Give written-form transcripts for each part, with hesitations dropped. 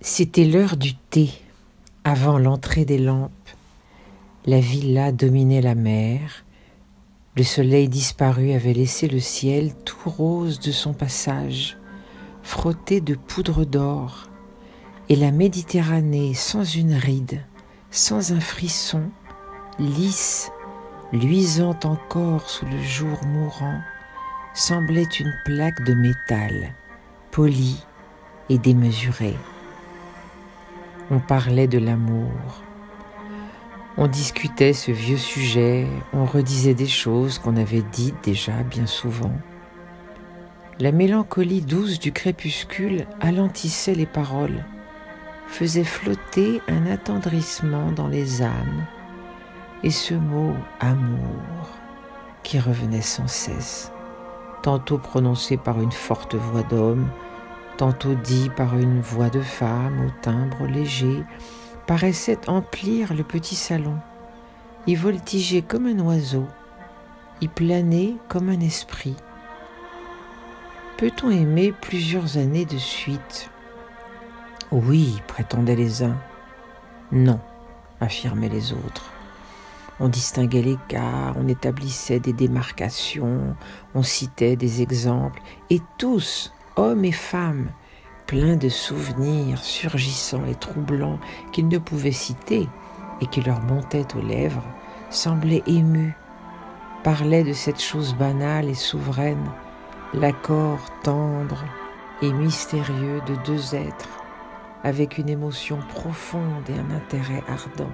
C'était l'heure du thé, avant l'entrée des lampes. La villa dominait la mer. Le soleil disparu avait laissé le ciel tout rose de son passage, frotté de poudre d'or, et la Méditerranée sans une ride, sans un frisson, lisse, luisante encore sous le jour mourant, semblait une plaque de métal, polie et démesurée. On parlait de l'amour. On discutait ce vieux sujet, on redisait des choses qu'on avait dites déjà bien souvent. La mélancolie douce du crépuscule alentissait les paroles, faisait flotter un attendrissement dans les âmes, et ce mot « amour » qui revenait sans cesse, tantôt prononcé par une forte voix d'homme, tantôt dit par une voix de femme au timbre léger, paraissait emplir le petit salon, y voltiger comme un oiseau, y planer comme un esprit. Peut-on aimer plusieurs années de suite ? Oui, prétendaient les uns. Non, affirmaient les autres. On distinguait les cas, on établissait des démarcations, on citait des exemples, et tous, hommes et femmes, pleins de souvenirs surgissants et troublants qu'ils ne pouvaient citer et qui leur montaient aux lèvres, semblaient émus, parlaient de cette chose banale et souveraine, l'accord tendre et mystérieux de deux êtres, avec une émotion profonde et un intérêt ardent.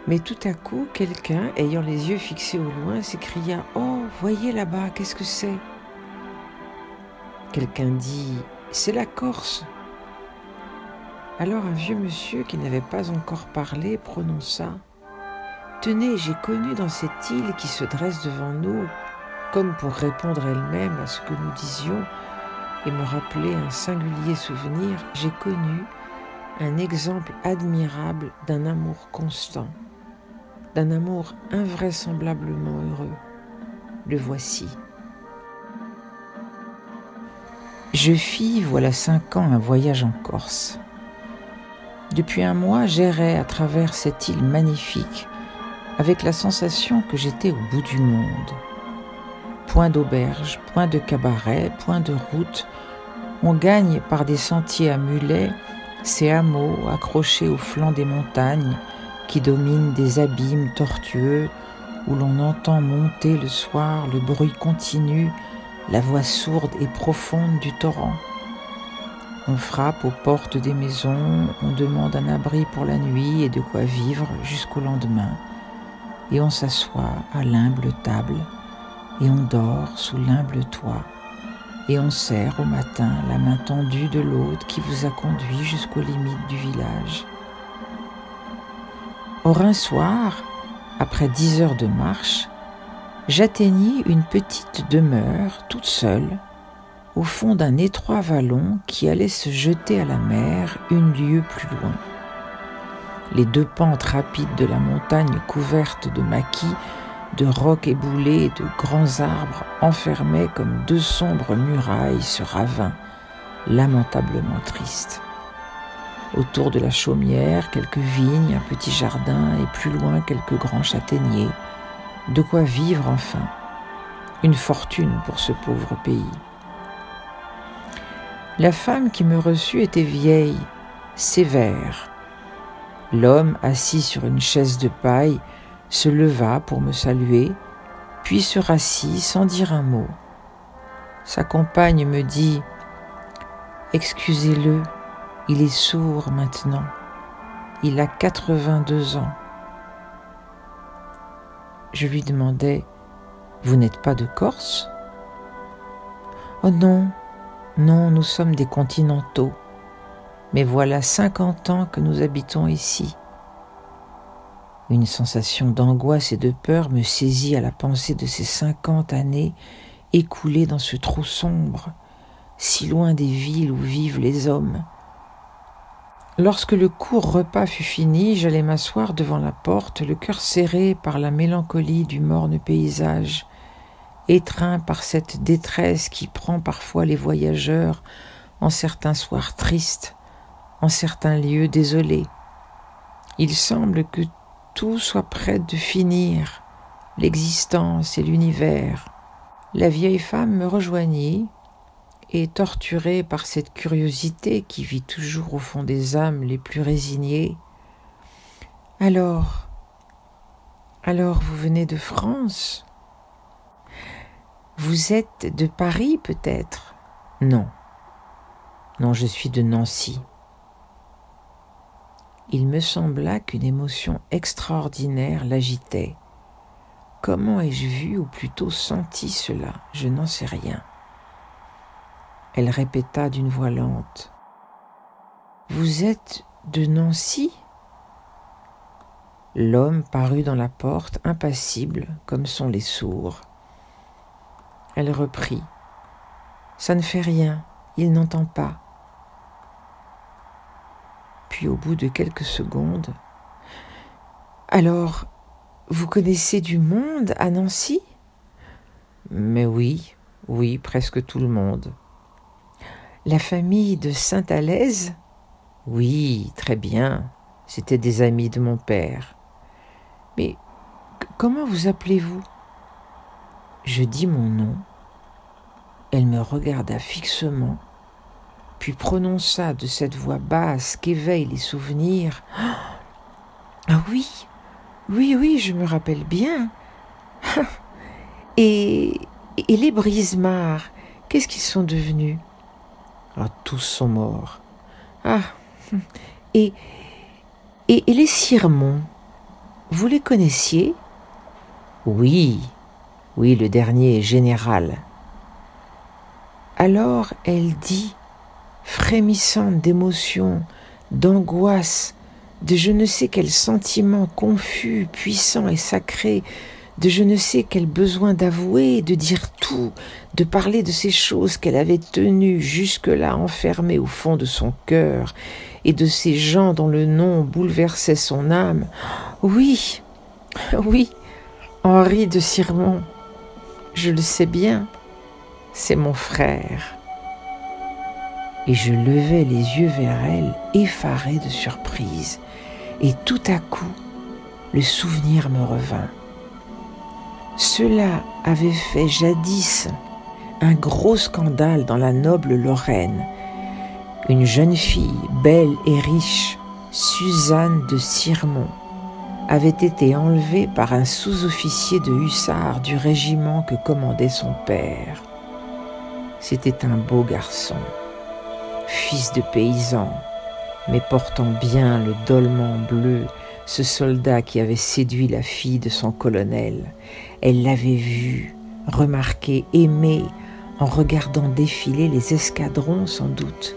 Mais tout à coup, quelqu'un, ayant les yeux fixés au loin, s'écria « Oh, voyez là-bas, qu'est-ce que c'est ?» Quelqu'un dit « C'est la Corse !» Alors un vieux monsieur qui n'avait pas encore parlé prononça « Tenez, j'ai connu dans cette île qui se dresse devant nous, comme pour répondre elle-même à ce que nous disions et me rappeler un singulier souvenir, j'ai connu un exemple admirable d'un amour constant, d'un amour invraisemblablement heureux. Le voici. Je fis, voilà 5 ans, un voyage en Corse. Depuis un mois, j'errais à travers cette île magnifique, avec la sensation que j'étais au bout du monde. Point d'auberge, point de cabaret, point de route, on gagne par des sentiers à mulets ces hameaux accrochés au flanc des montagnes qui dominent des abîmes tortueux où l'on entend monter le soir le bruit continu, la voix sourde et profonde du torrent. On frappe aux portes des maisons, on demande un abri pour la nuit et de quoi vivre jusqu'au lendemain, et on s'assoit à l'humble table, et on dort sous l'humble toit, et on serre au matin la main tendue de l'hôte qui vous a conduit jusqu'aux limites du village. Or un soir, après 10 heures de marche, j'atteignis une petite demeure toute seule, au fond d'un étroit vallon qui allait se jeter à la mer 1 lieue plus loin. Les 2 pentes rapides de la montagne couvertes de maquis, de rocs éboulés et de grands arbres enfermaient comme 2 sombres murailles ce ravin, lamentablement triste. Autour de la chaumière, quelques vignes, un petit jardin et plus loin quelques grands châtaigniers. De quoi vivre enfin, une fortune pour ce pauvre pays. La femme qui me reçut était vieille, sévère. L'homme, assis sur une chaise de paille, se leva pour me saluer, puis se rassit sans dire un mot. Sa compagne me dit « Excusez-le, il est sourd maintenant, il a 82 ans. » Je lui demandai « Vous n'êtes pas de Corse ?»« Oh non, non, nous sommes des continentaux, mais voilà 50 ans que nous habitons ici. » Une sensation d'angoisse et de peur me saisit à la pensée de ces 50 années écoulées dans ce trou sombre, si loin des villes où vivent les hommes. Lorsque le court repas fut fini, j'allai m'asseoir devant la porte, le cœur serré par la mélancolie du morne paysage, étreint par cette détresse qui prend parfois les voyageurs en certains soirs tristes, en certains lieux désolés. Il semble que tout soit près de finir, l'existence et l'univers. La vieille femme me rejoignit, et torturée par cette curiosité qui vit toujours au fond des âmes les plus résignées. Alors vous venez de France? Vous êtes de Paris peut-être? Non, je suis de Nancy. Il me sembla qu'une émotion extraordinaire l'agitait. Comment ai-je vu ou plutôt senti cela? Je n'en sais rien. Elle répéta d'une voix lente. « Vous êtes de Nancy ?» L'homme parut dans la porte, impassible, comme sont les sourds. Elle reprit. « Ça ne fait rien, il n'entend pas. » Puis au bout de quelques secondes, « Alors, vous connaissez du monde à Nancy ?»« Mais oui, presque tout le monde. » La famille de Sainte-Alaise? Oui, très bien. C'étaient des amis de mon père. Mais comment vous appelez-vous? Je dis mon nom. Elle me regarda fixement, puis prononça de cette voix basse qu'éveille les souvenirs. Ah oui, je me rappelle bien. Et les Brisemart, qu'est-ce qu'ils sont devenus? Ah, tous sont morts. Ah, et les Sirmont, vous les connaissiez? Oui, le dernier est général. Alors elle dit, frémissante d'émotion, d'angoisse, de je ne sais quel sentiment confus, puissant et sacré, de je ne sais quel besoin d'avouer, de dire tout, de parler de ces choses qu'elle avait tenues jusque-là enfermées au fond de son cœur, et de ces gens dont le nom bouleversait son âme. Oui, Henri de Sirmont, je le sais bien, c'est mon frère. Et je levai les yeux vers elle, effarée de surprise, et tout à coup, le souvenir me revint. Cela avait fait jadis un gros scandale dans la noble Lorraine. Une jeune fille, belle et riche, Suzanne de Sirmont, avait été enlevée par un sous-officier de hussards du régiment que commandait son père. C'était un beau garçon, fils de paysan, mais portant bien le dolman bleu, ce soldat qui avait séduit la fille de son colonel. Elle l'avait vu, remarqué, aimé, en regardant défiler les escadrons sans doute.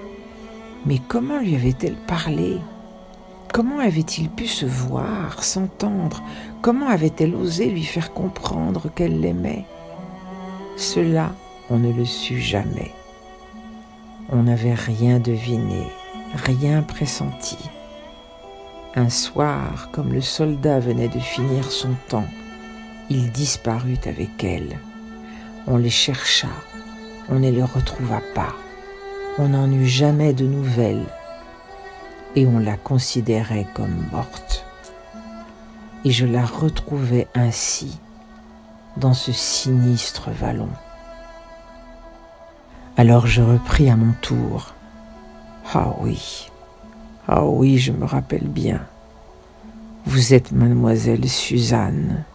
Mais comment lui avait-elle parlé? Comment avait-il pu se voir, s'entendre? Comment avait-elle osé lui faire comprendre qu'elle l'aimait? Cela, on ne le sut jamais. On n'avait rien deviné, rien pressenti. Un soir, comme le soldat venait de finir son temps, il disparut avec elle. On les chercha, on ne les retrouva pas. On n'en eut jamais de nouvelles et on la considérait comme morte. Et je la retrouvai ainsi, dans ce sinistre vallon. Alors je repris à mon tour. Ah oui, je me rappelle bien. Vous êtes mademoiselle Suzanne.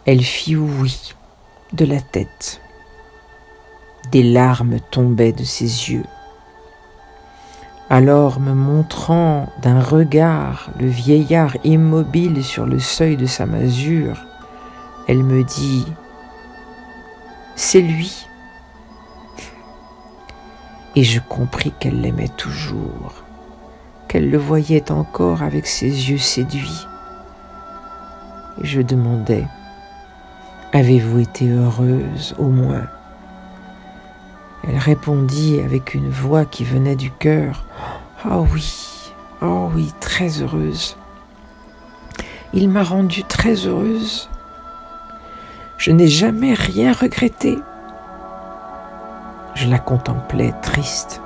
Elle fit oui, de la tête. Des larmes tombaient de ses yeux. Alors, me montrant d'un regard le vieillard immobile sur le seuil de sa masure, elle me dit « C'est lui !» Et je compris qu'elle l'aimait toujours, qu'elle le voyait encore avec ses yeux séduits. Et je demandai « Avez-vous été heureuse au moins ?» Elle répondit avec une voix qui venait du cœur « Oh oui, très heureuse. Il m'a rendue très heureuse. Je n'ai jamais rien regretté. » Je la contemplais triste,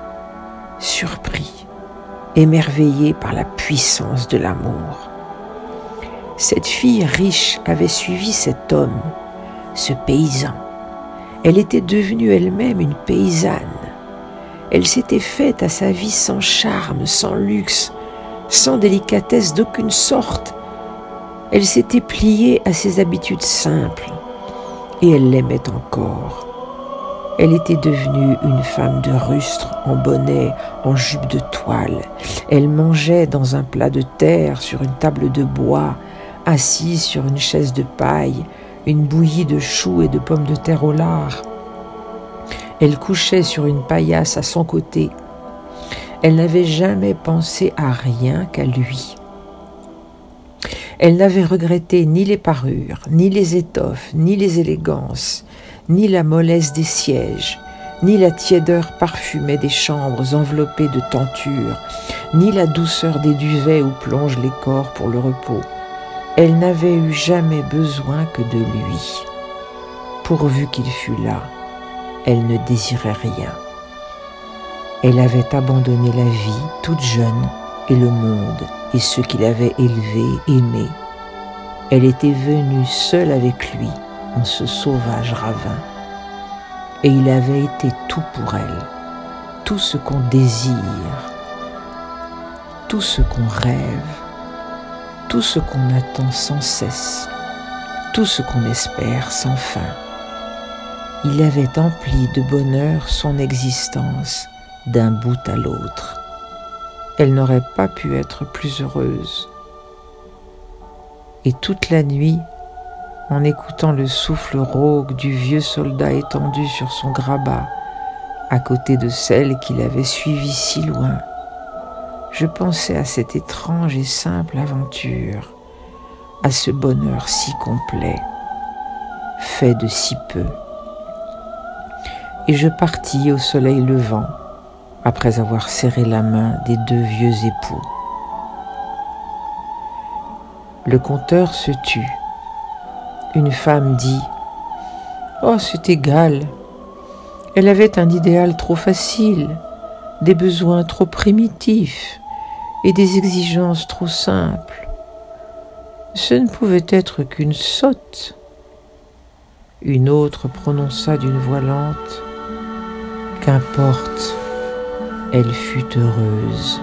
surpris, émerveillé par la puissance de l'amour. Cette fille riche avait suivi cet homme, ce paysan. Elle était devenue elle-même une paysanne. Elle s'était faite à sa vie sans charme, sans luxe, sans délicatesse d'aucune sorte. Elle s'était pliée à ses habitudes simples et elle l'aimait encore. Elle était devenue une femme de rustre, en bonnet, en jupe de toile. Elle mangeait dans un plat de terre, sur une table de bois, assise sur une chaise de paille, une bouillie de choux et de pommes de terre au lard. Elle couchait sur une paillasse à son côté. Elle n'avait jamais pensé à rien qu'à lui. Elle n'avait regretté ni les parures, ni les étoffes, ni les élégances, ni la mollesse des sièges, ni la tiédeur parfumée des chambres enveloppées de tentures, ni la douceur des duvets où plongent les corps pour le repos. Elle n'avait eu jamais besoin que de lui. Pourvu qu'il fût là, elle ne désirait rien. Elle avait abandonné la vie toute jeune et le monde et ceux qui l'avaient élevée, aimée. Elle était venue seule avec lui en ce sauvage ravin. Et il avait été tout pour elle, tout ce qu'on désire, tout ce qu'on rêve, tout ce qu'on attend sans cesse, tout ce qu'on espère sans fin. Il avait empli de bonheur son existence d'un bout à l'autre. Elle n'aurait pas pu être plus heureuse. Et toute la nuit, en écoutant le souffle rauque du vieux soldat étendu sur son grabat, à côté de celle qu'il avait suivie si loin, je pensais à cette étrange et simple aventure, à ce bonheur si complet, fait de si peu. Et je partis au soleil levant, après avoir serré la main des deux vieux époux. Le conteur se tut. Une femme dit « Oh, c'est égal. Elle avait un idéal trop facile, des besoins trop primitifs et des exigences trop simples. Ce ne pouvait être qu'une sotte. » Une autre prononça d'une voix lente « Qu'importe, elle fut heureuse. »